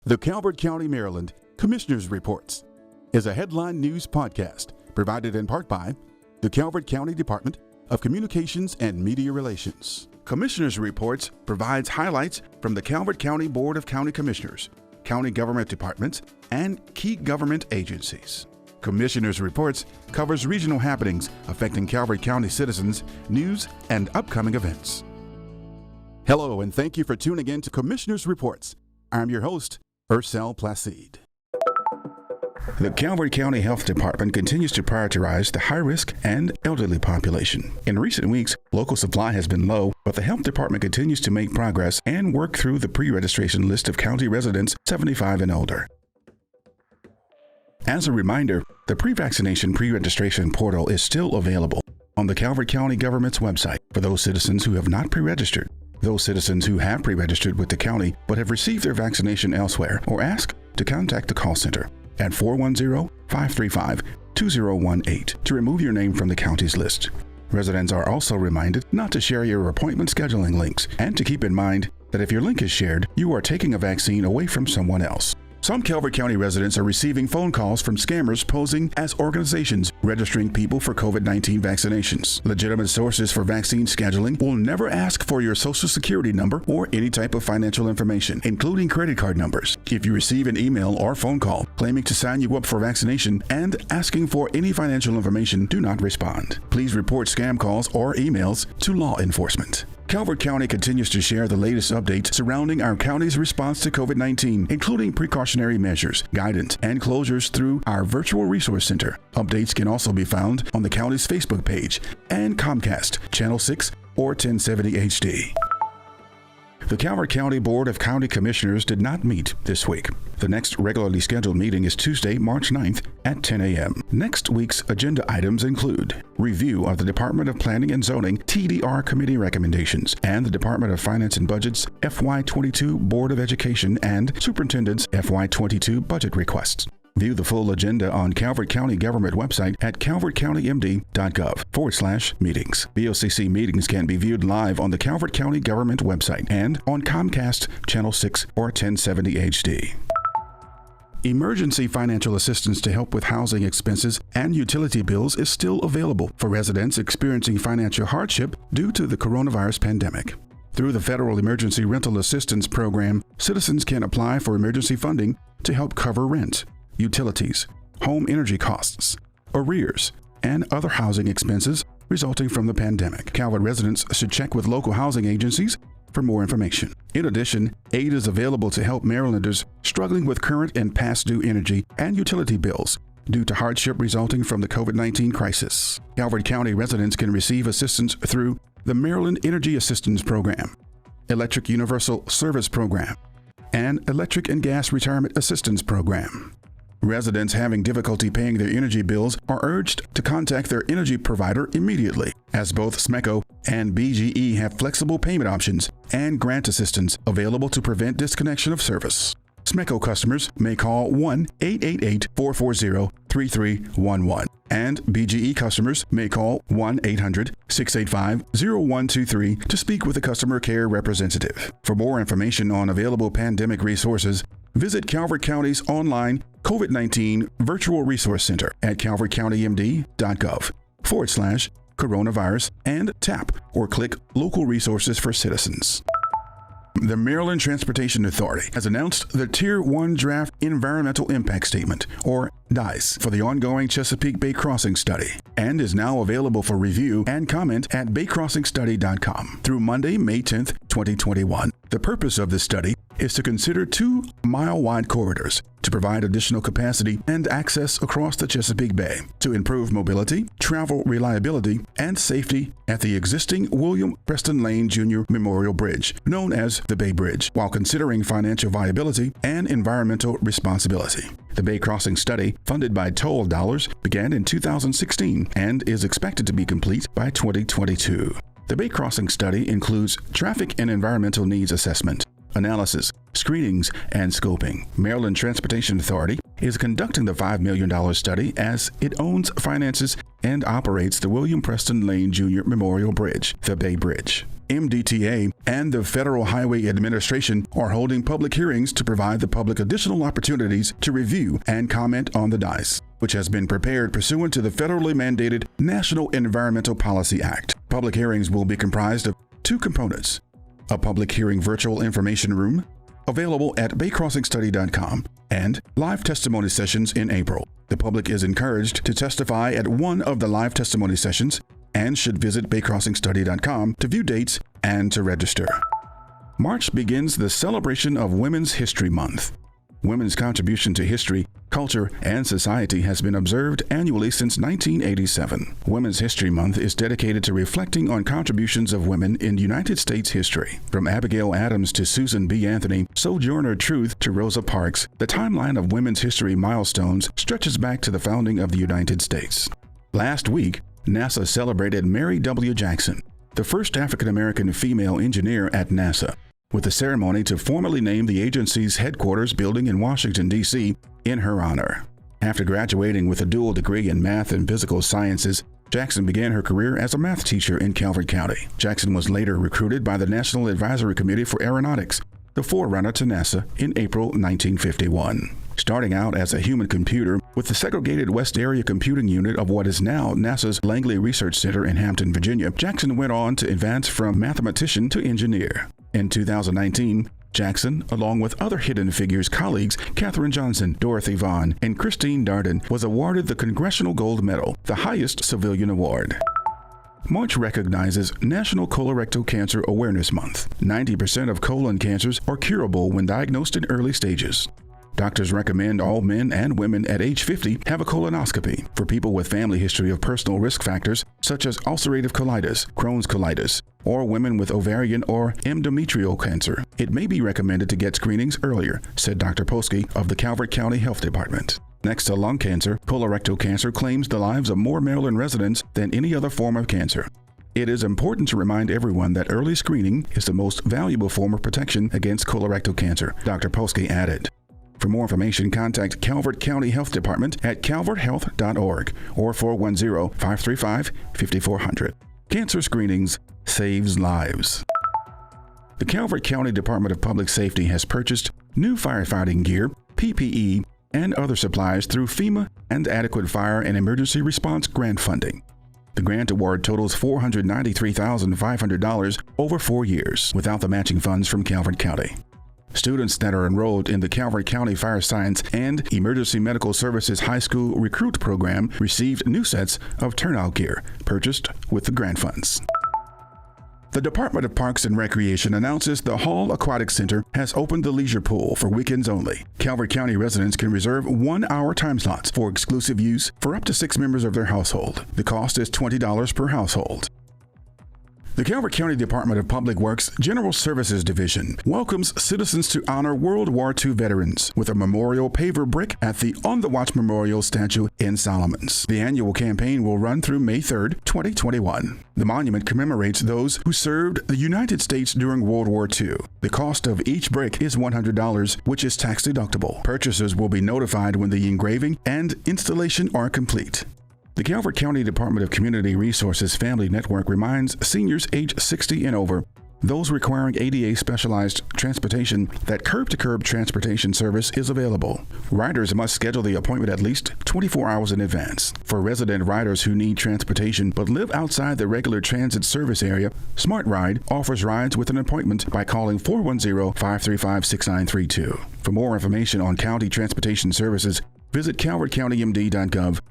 The Calvert County, Maryland Commissioners Reports is a headline news podcast provided in part by the Calvert County Department of Communications and Media Relations. Commissioners Reports provides highlights from the Calvert County Board of County Commissioners, county government departments, and key government agencies. Commissioners Reports covers regional happenings affecting Calvert County citizens, news, and upcoming events. Hello, and thank you for tuning in to Commissioners Reports. I'm your host, Ursel Placide. The Calvert County Health Department continues to prioritize the high-risk and elderly population. In recent weeks, local supply has been low, but the Health Department continues to make progress and work through the pre-registration list of county residents 75 and older. As a reminder, the pre-vaccination pre-registration portal is still available on the Calvert County government's website for those citizens who have not pre-registered. Those citizens who have pre-registered with the county but have received their vaccination elsewhere or ask to contact the call center at 410-535-2018 to remove your name from the county's list. Residents are also reminded not to share your appointment scheduling links and to keep in mind that if your link is shared, you are taking a vaccine away from someone else. Some Calvert County residents are receiving phone calls from scammers posing as organizations registering people for COVID-19 vaccinations. Legitimate sources for vaccine scheduling will never ask for your social security number or any type of financial information, including credit card numbers. If you receive an email or phone call claiming to sign you up for vaccination and asking for any financial information, do not respond. Please report scam calls or emails to law enforcement. Calvert County continues to share the latest updates surrounding our county's response to COVID-19, including precautionary measures, guidance, and closures through our virtual resource center. Updates can also be found on the county's Facebook page and Comcast, Channel 6 or 1070 HD. The Calvert County Board of County Commissioners did not meet this week. The next regularly scheduled meeting is Tuesday, March 9th at 10 a.m. Next week's agenda items include review of the Department of Planning and Zoning TDR Committee recommendations and the Department of Finance and Budget's FY22 Board of Education and Superintendent's FY22 budget requests. View the full agenda on Calvert County government website at calvertcountymd.gov/meetings. BOCC meetings can be viewed live on the Calvert County government website and on Comcast, Channel 6 or 1070 HD. Emergency financial assistance to help with housing expenses and utility bills is still available for residents experiencing financial hardship due to the coronavirus pandemic. Through the Federal Emergency Rental Assistance Program, citizens can apply for emergency funding to help cover rent, utilities, home energy costs, arrears, and other housing expenses resulting from the pandemic. Calvert residents should check with local housing agencies for more information. In addition, aid is available to help Marylanders struggling with current and past due energy and utility bills due to hardship resulting from the COVID-19 crisis. Calvert County residents can receive assistance through the Maryland Energy Assistance Program, Electric Universal Service Program, and Electric and Gas Retirement Assistance Program. Residents having difficulty paying their energy bills are urged to contact their energy provider immediately, as both SMECO and BGE have flexible payment options and grant assistance available to prevent disconnection of service. SMECO customers may call 1-888-440-3311, and BGE customers may call 1-800-685-0123 to speak with a customer care representative. For more information on available pandemic resources, visit Calvert County's online COVID-19 Virtual Resource Center at calvertcountymd.gov/coronavirus and tap or click Local Resources for Citizens. The Maryland Transportation Authority has announced the Tier 1 Draft Environmental Impact Statement, or DICE, for the ongoing Chesapeake Bay Crossing Study, and is now available for review and comment at baycrossingstudy.com through Monday, May 10th, 2021. The purpose of this study is to consider 2-mile-wide corridors to provide additional capacity and access across the Chesapeake Bay to improve mobility, travel reliability, and safety at the existing William Preston Lane Jr. Memorial Bridge, known as the Bay Bridge, while considering financial viability and environmental responsibility. The Bay Crossing Study, funded by toll dollars, began in 2016 and is expected to be complete by 2022. The Bay Crossing Study includes traffic and environmental needs assessment, analysis, screenings, and scoping. Maryland Transportation Authority is conducting the $5 million study as it owns, finances, and operates the William Preston Lane Jr. Memorial Bridge, the Bay Bridge. MDTA and the Federal Highway Administration are holding public hearings to provide the public additional opportunities to review and comment on the DICE, which has been prepared pursuant to the federally mandated National Environmental Policy Act. Public hearings will be comprised of two components: a public hearing virtual information room, available at baycrossingstudy.com, and live testimony sessions in April. The public is encouraged to testify at one of the live testimony sessions and should visit baycrossingstudy.com to view dates and to register. March begins the celebration of Women's History Month. Women's contribution to history, culture, and society has been observed annually since 1987. Women's History Month is dedicated to reflecting on contributions of women in United States history. From Abigail Adams to Susan B. Anthony, Sojourner Truth to Rosa Parks, the timeline of women's history milestones stretches back to the founding of the United States. Last week, NASA celebrated Mary W. Jackson, the first African-American female engineer at NASA, with a ceremony to formally name the agency's headquarters building in Washington, D.C. in her honor. After graduating with a dual degree in math and physical sciences, Jackson began her career as a math teacher in Calvert County. Jackson was later recruited by the National Advisory Committee for Aeronautics, the forerunner to NASA, in April 1951. Starting out as a human computer with the segregated West Area Computing Unit of what is now NASA's Langley Research Center in Hampton, Virginia, Jackson went on to advance from mathematician to engineer. In 2019, Jackson, along with other Hidden Figures colleagues Katherine Johnson, Dorothy Vaughan, and Christine Darden, was awarded the Congressional Gold Medal, the highest civilian award. March recognizes National Colorectal Cancer Awareness Month. 90% of colon cancers are curable when diagnosed in early stages. Doctors recommend all men and women at age 50 have a colonoscopy. For people with family history of personal risk factors such as ulcerative colitis, Crohn's colitis, or women with ovarian or endometrial cancer, it may be recommended to get screenings earlier, said Dr. Polsky of the Calvert County Health Department. Next to lung cancer, colorectal cancer claims the lives of more Maryland residents than any other form of cancer. It is important to remind everyone that early screening is the most valuable form of protection against colorectal cancer, Dr. Polsky added. For more information, contact Calvert County Health Department at calverthealth.org or 410-535-5400. Cancer screenings saves lives. The Calvert County Department of Public Safety has purchased new firefighting gear, PPE, and other supplies through FEMA and Adequate Fire and Emergency Response grant funding. The grant award totals $493,500 over 4 years, without the matching funds from Calvert County. Students that are enrolled in the Calvert County Fire Science and Emergency Medical Services High School Recruit Program received new sets of turnout gear purchased with the grant funds. The Department of Parks and Recreation announces the Hall Aquatic Center has opened the leisure pool for weekends only. Calvert County residents can reserve 1-hour time slots for exclusive use for up to 6 members of their household. The cost is $20 per household. The Calvert County Department of Public Works General Services Division welcomes citizens to honor World War II veterans with a memorial paver brick at the On the Watch Memorial Statue in Solomons. The annual campaign will run through May 3, 2021. The monument commemorates those who served the United States during World War II. The cost of each brick is $100, which is tax deductible. Purchasers will be notified when the engraving and installation are complete. The Calvert County Department of Community Resources Family Network reminds seniors age 60 and over, those requiring ADA specialized transportation, that curb-to-curb transportation service is available. Riders must schedule the appointment at least 24 hours in advance. For resident riders who need transportation but live outside the regular transit service area, Smart Ride offers rides with an appointment by calling 410-535-6932. For more information on county transportation services, visit calvertcounty.md.gov/transportation,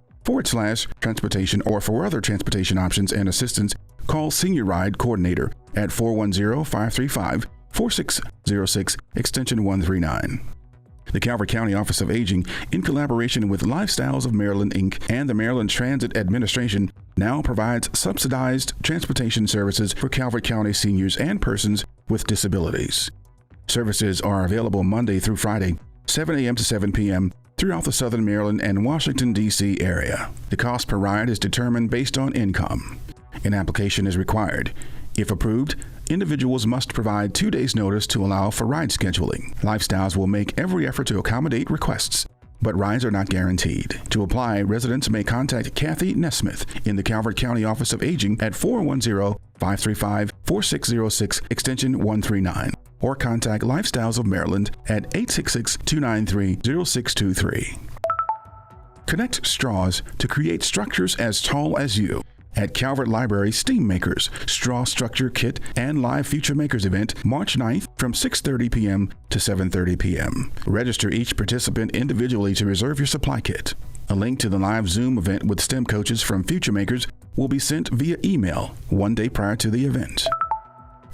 or for other transportation options and assistance, call Senior Ride Coordinator at 410-535-4606, extension 139. The Calvert County Office of Aging, in collaboration with Lifestyles of Maryland, Inc. and the Maryland Transit Administration, now provides subsidized transportation services for Calvert County seniors and persons with disabilities. Services are available Monday through Friday, 7 a.m. to 7 p.m., throughout the Southern Maryland and Washington, D.C. area. The cost per ride is determined based on income. An application is required. If approved, individuals must provide 2 days' notice to allow for ride scheduling. Lifestyles will make every effort to accommodate requests. but rides are not guaranteed. To apply, residents may contact Kathy Nesmith in the Calvert County Office of Aging at 410-535-4606, extension 139, or contact Lifestyles of Maryland at 866-293-0623. Connect straws to create structures as tall as you. At Calvert Library Steam Makers, Straw Structure Kit and Live Future Makers event, March 9th from 6:30 p.m. to 7:30 p.m. Register each participant individually to reserve your supply kit. A link to the live Zoom event with STEM coaches from Future Makers will be sent via email 1 day prior to the event.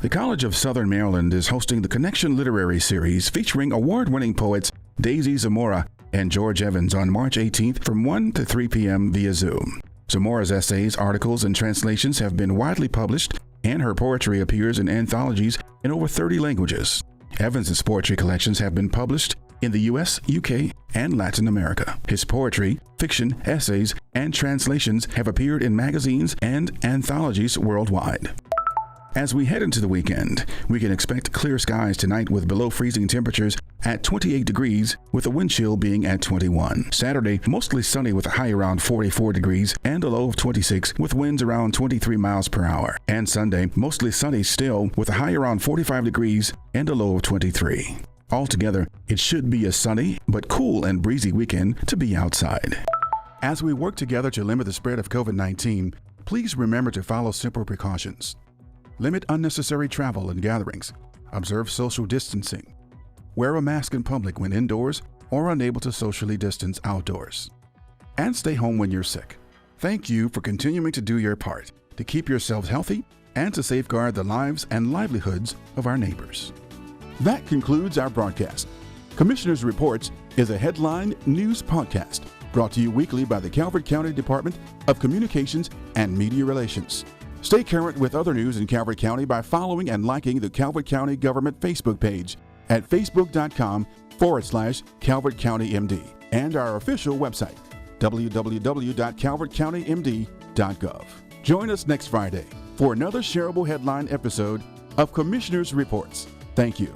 The College of Southern Maryland is hosting the Connection Literary Series featuring award-winning poets Daisy Zamora and George Evans on March 18th from 1 to 3 p.m. via Zoom. Zamora's essays, articles, and translations have been widely published, and her poetry appears in anthologies in over 30 languages. Evans's poetry collections have been published in the U.S., UK, and Latin America. His poetry, fiction, essays, and translations have appeared in magazines and anthologies worldwide. As we head into the weekend, we can expect clear skies tonight with below freezing temperatures at 28 degrees, with a wind chill being at 21. Saturday, mostly sunny with a high around 44 degrees and a low of 26, with winds around 23 miles per hour. And Sunday, mostly sunny still with a high around 45 degrees and a low of 23. Altogether, it should be a sunny but cool and breezy weekend to be outside. As we work together to limit the spread of COVID-19, please remember to follow simple precautions. Limit unnecessary travel and gatherings. Observe social distancing. Wear a mask in public when indoors or unable to socially distance outdoors. And stay home when you're sick. Thank you for continuing to do your part to keep yourselves healthy and to safeguard the lives and livelihoods of our neighbors. That concludes our broadcast. Commissioner's Reports is a headline news podcast brought to you weekly by the Calvert County Department of Communications and Media Relations. Stay current with other news in Calvert County by following and liking the Calvert County Government Facebook page at facebook.com/Calvert County MD and our official website, www.calvertcountymd.gov. Join us next Friday for another shareable headline episode of Commissioner's Reports. Thank you.